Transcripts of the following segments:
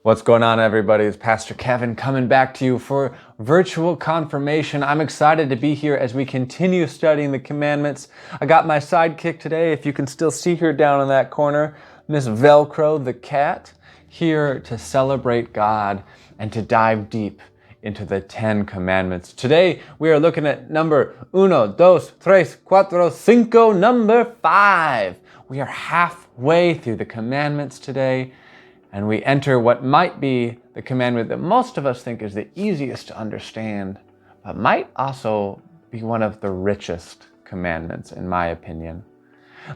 What's going on, everybody? It's Pastor Kevin coming back to you for virtual confirmation. I'm excited to be here as we continue studying the commandments. I got my sidekick today, if you can still see her down in that corner, Miss Velcro the cat, here to celebrate God and to dive deep into the 10 commandments. Today, we are looking at number 1, 2, 3, 4, 5, number 5. We are halfway through the commandments today. And we enter what might be the commandment that most of us think is the easiest to understand, but might also be one of the richest commandments, in my opinion.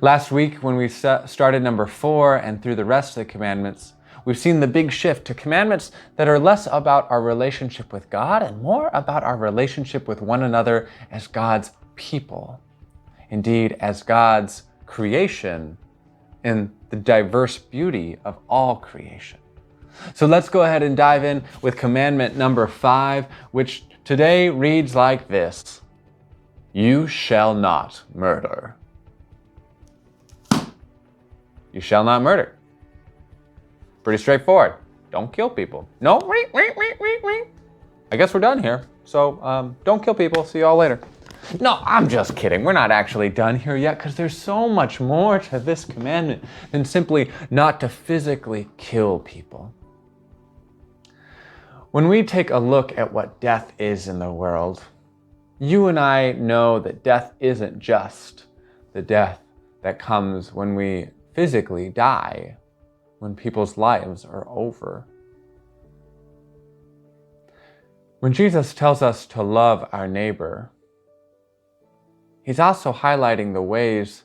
Last week, when we started number 4 and through the rest of the commandments, we've seen the big shift to commandments that are less about our relationship with God and more about our relationship with one another as God's people. Indeed, as God's creation in the diverse beauty of all creation. So let's go ahead and dive in with commandment number 5, which today reads like this: You shall not murder. You shall not murder. Pretty straightforward. Don't kill people. No, I guess we're done here. So don't kill people. See y'all later. No, I'm just kidding. We're not actually done here yet because there's so much more to this commandment than simply not to physically kill people. When we take a look at what death is in the world, you and I know that death isn't just the death that comes when we physically die, when people's lives are over. When Jesus tells us to love our neighbor, He's also highlighting the ways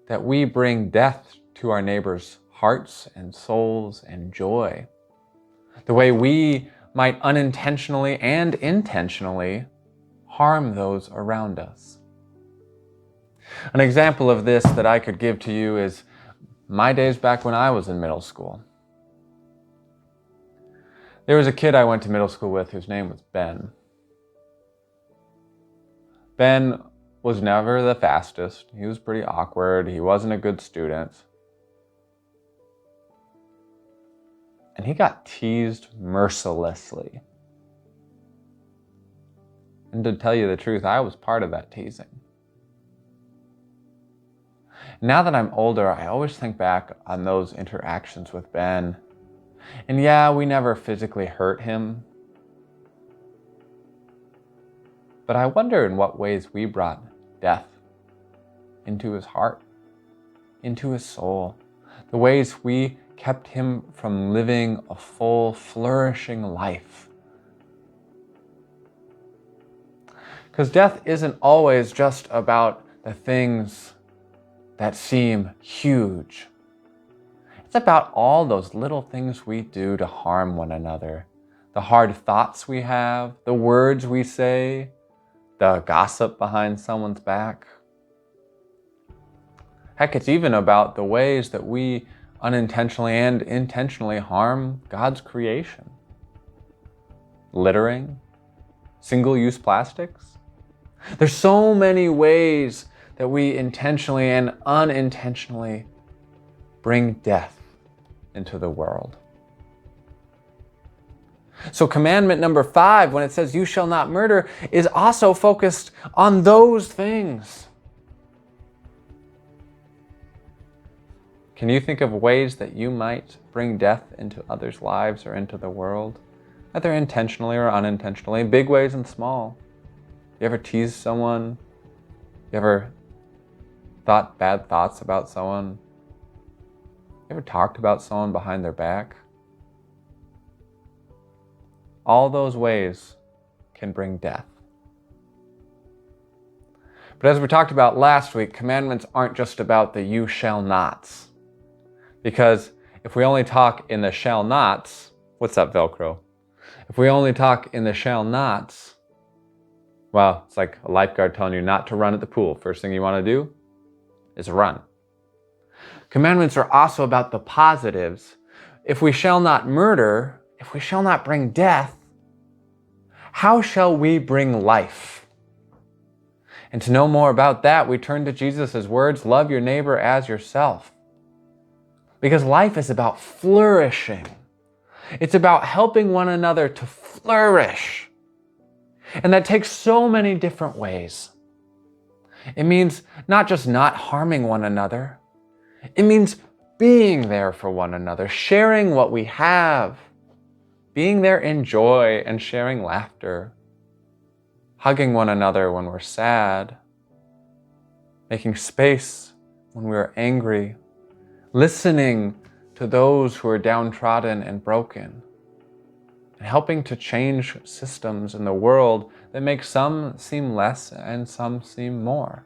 that we bring death to our neighbors' hearts and souls and joy. The way we might unintentionally and intentionally harm those around us. An example of this that I could give to you is my days back when I was in middle school. There was a kid I went to middle school with whose name was Ben. Ben was never the fastest. He was pretty awkward. He wasn't a good student. And he got teased mercilessly. And to tell you the truth, I was part of that teasing. Now that I'm older, I always think back on those interactions with Ben. And yeah, we never physically hurt him. But I wonder in what ways we brought death into his heart, into his soul, the ways we kept him from living a full, flourishing life. Because death isn't always just about the things that seem huge. It's about all those little things we do to harm one another, the hard thoughts we have, the words we say, the gossip behind someone's back. Heck, it's even about the ways that we unintentionally and intentionally harm God's creation. Littering, single-use plastics. There's so many ways that we intentionally and unintentionally bring death into the world. So commandment number 5, when it says you shall not murder, is also focused on those things. Can you think of ways that you might bring death into others' lives or into the world? Either intentionally or unintentionally, big ways and small. You ever teased someone? You ever thought bad thoughts about someone? You ever talked about someone behind their back? All those ways can bring death. But as we talked about last week, commandments aren't just about the you shall nots. Because if we only talk in the shall nots, what's up, Velcro? If we only talk in the shall nots, well, it's like a lifeguard telling you not to run at the pool. First thing you want to do is run. Commandments are also about the positives. If we shall not murder, if we shall not bring death, how shall we bring life? And to know more about that, we turn to Jesus' words, love your neighbor as yourself. Because life is about flourishing. It's about helping one another to flourish. And that takes so many different ways. It means not just not harming one another. It means being there for one another, sharing what we have, being there in joy and sharing laughter, hugging one another when we're sad, making space when we're angry, listening to those who are downtrodden and broken, and helping to change systems in the world that make some seem less and some seem more.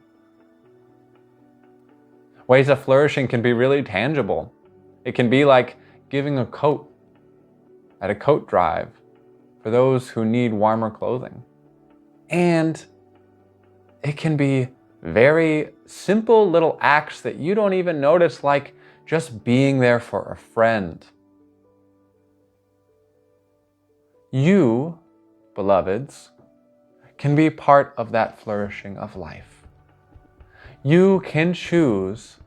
Ways of flourishing can be really tangible. It can be like giving a coat at a coat drive for those who need warmer clothing. And it can be very simple little acts that you don't even notice, like just being there for a friend. You, beloveds, can be part of that flourishing of life. You can choose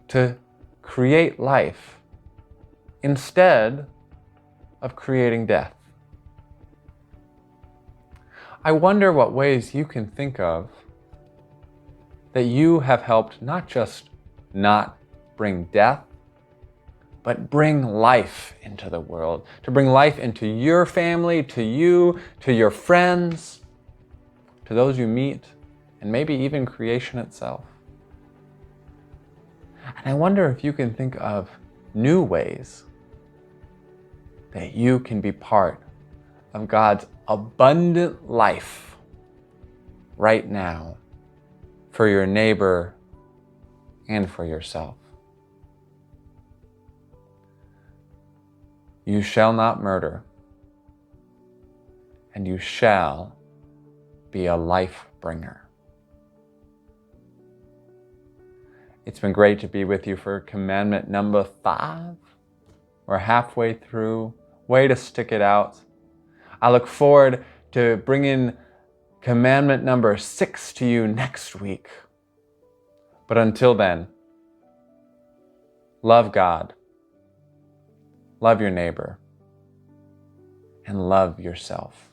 to create life instead of creating death. I wonder what ways you can think of that you have helped not just not bring death, but bring life into the world, to bring life into your family, to you, to your friends, to those you meet, and maybe even creation itself. And I wonder if you can think of new ways that you can be part of God's abundant life right now for your neighbor and for yourself. You shall not murder, and you shall be a life bringer. It's been great to be with you for commandment number 5. We're halfway through. Way to stick it out. I look forward to bringing commandment number 6 to you next week. But until then, love God, love your neighbor, and love yourself.